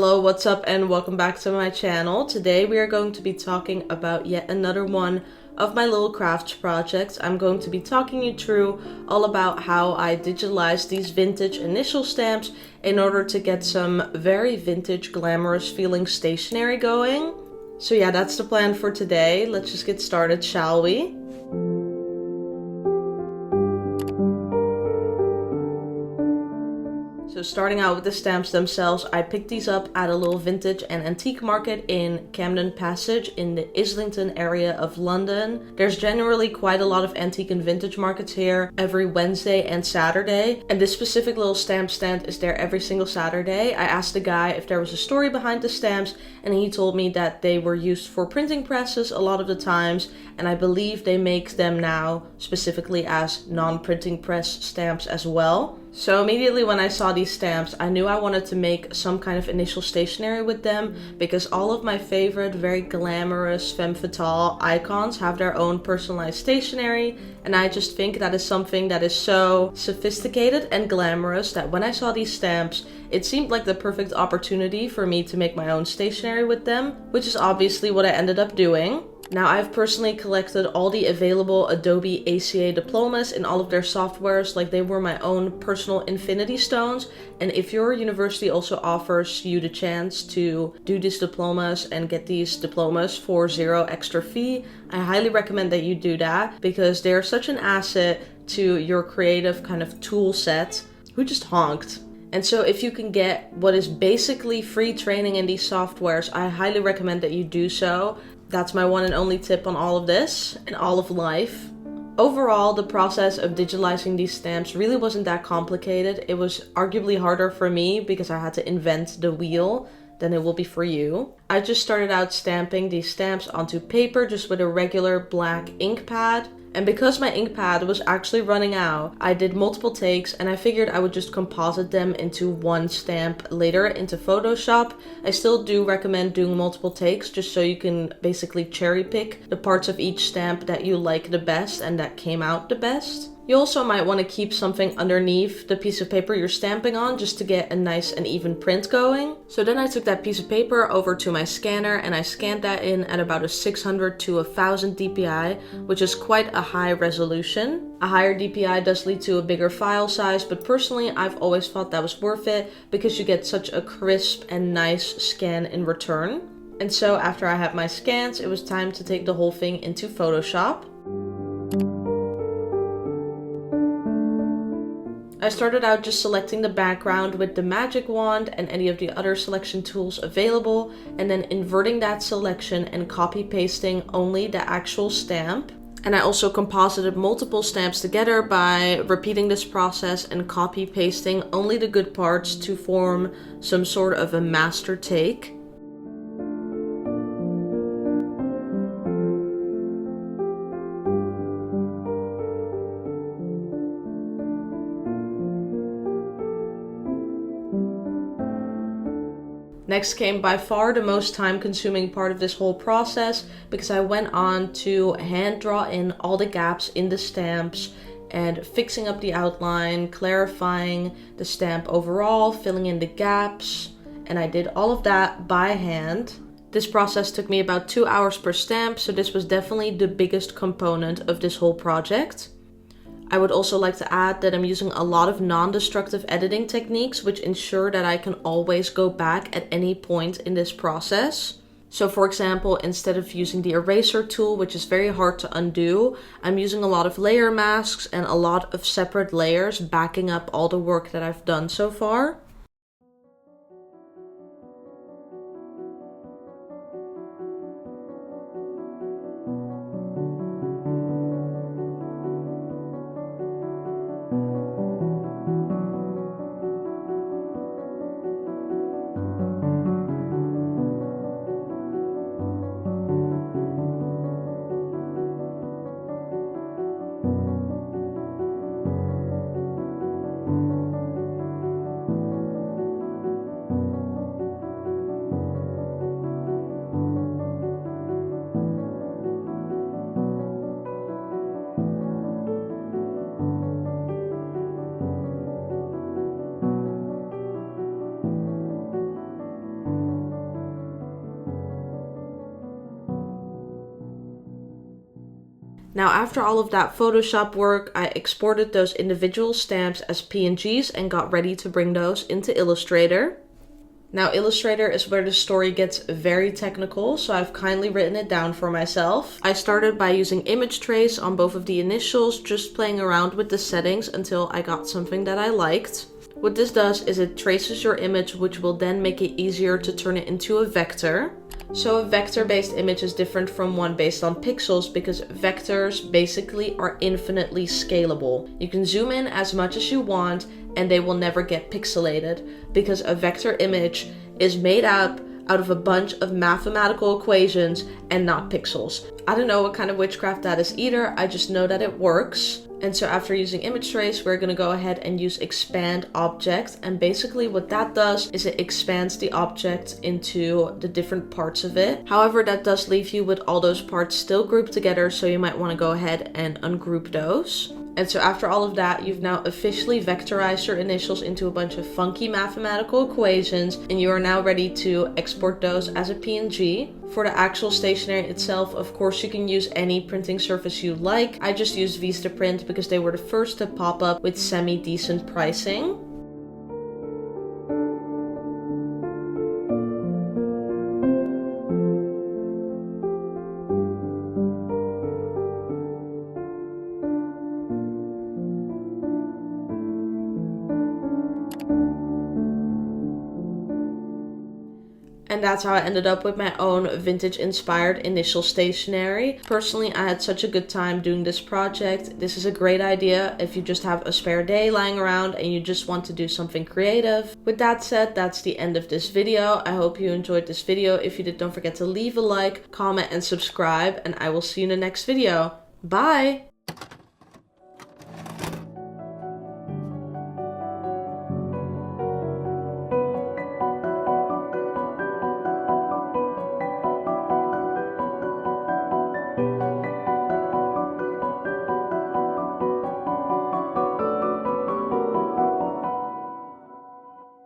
Hello, what's up, and welcome back to my channel. Today we are going to be talking about yet another one of my little crafts projects. I'm going to be talking you through all about how I digitalized these vintage initial stamps in order to get some very vintage glamorous feeling stationery going. So yeah, that's the plan for today. Let's just get started, shall we? So starting out with the stamps themselves, I picked these up at a little vintage and antique market in Camden Passage in the Islington area of London. There's generally quite a lot of antique and vintage markets here every Wednesday and Saturday, and this specific little stamp stand is there every single Saturday. I asked the guy if there was a story behind the stamps, and he told me that they were used for printing presses a lot of the times, and I believe they make them now specifically as non-printing press stamps as well. So immediately when I saw these stamps, I knew I wanted to make some kind of initial stationery with them because all of my favorite very glamorous femme fatale icons have their own personalized stationery, and I just think that is something that is so sophisticated and glamorous that when I saw these stamps, it seemed like the perfect opportunity for me to make my own stationery with them, which is obviously what I ended up doing. Now, I've personally collected all the available Adobe ACA diplomas in all of their softwares, like they were my own personal infinity stones. And if your university also offers you the chance to do these diplomas and get these diplomas for zero extra fee, I highly recommend that you do that because they're such an asset to your creative kind of tool set. Who just honked? And so if you can get what is basically free training in these softwares, I highly recommend that you do so. That's my one and only tip on all of this and all of life. Overall, the process of digitalizing these stamps really wasn't that complicated. It was arguably harder for me because I had to invent the wheel than it will be for you. I just started out stamping these stamps onto paper just with a regular black ink pad. And because my ink pad was actually running out, I did multiple takes and I figured I would just composite them into one stamp later into Photoshop. I still do recommend doing multiple takes just so you can basically cherry pick the parts of each stamp that you like the best and that came out the best. You also might want to keep something underneath the piece of paper you're stamping on just to get a nice and even print going. So then I took that piece of paper over to my scanner and I scanned that in at about a 600 to 1000 dpi, which is quite a high resolution. A higher DPI does lead to a bigger file size, but personally I've always thought that was worth it because you get such a crisp and nice scan in return. And so after I had my scans, it was time to take the whole thing into Photoshop. I started out just selecting the background with the magic wand and any of the other selection tools available, and then inverting that selection and copy pasting only the actual stamp. And I also composited multiple stamps together by repeating this process and copy pasting only the good parts to form some sort of a master take. Next came by far the most time consuming part of this whole process because I went on to hand draw in all the gaps in the stamps and fixing up the outline, clarifying the stamp overall, filling in the gaps, and I did all of that by hand. This process took me about 2 hours per stamp, so this was definitely the biggest component of this whole project. I would also like to add that I'm using a lot of non-destructive editing techniques which ensure that I can always go back at any point in this process. So for example, instead of using the eraser tool, which is very hard to undo, I'm using a lot of layer masks and a lot of separate layers backing up all the work that I've done so far. Now after all of that Photoshop work, I exported those individual stamps as PNGs and got ready to bring those into Illustrator. Now Illustrator is where the story gets very technical, so I've kindly written it down for myself. I started by using image trace on both of the initials, just playing around with the settings until I got something that I liked. What this does is it traces your image, which will then make it easier to turn it into a vector. So a vector-based image is different from one based on pixels because vectors basically are infinitely scalable. You can zoom in as much as you want and they will never get pixelated because a vector image is made up out of a bunch of mathematical equations and not pixels. I don't know what kind of witchcraft that is either, I just know that it works. And so after using image trace, we're going to go ahead and use expand object. And basically what that does is it expands the object into the different parts of it. However, that does leave you with all those parts still grouped together, so you might want to go ahead and ungroup those. And so after all of that, you've now officially vectorized your initials into a bunch of funky mathematical equations, and you are now ready to export those as a PNG. For the actual stationery itself, of course, you can use any printing surface you like. I just used Vistaprint because they were the first to pop up with semi-decent pricing. And that's how I ended up with my own vintage inspired initial stationery. Personally, I had such a good time doing this project. This is a great idea if you just have a spare day lying around and you just want to do something creative. With that said, that's the end of this video. I hope you enjoyed this video. If you did, don't forget to leave a like, comment, and subscribe, and I will see you in the next video. Bye!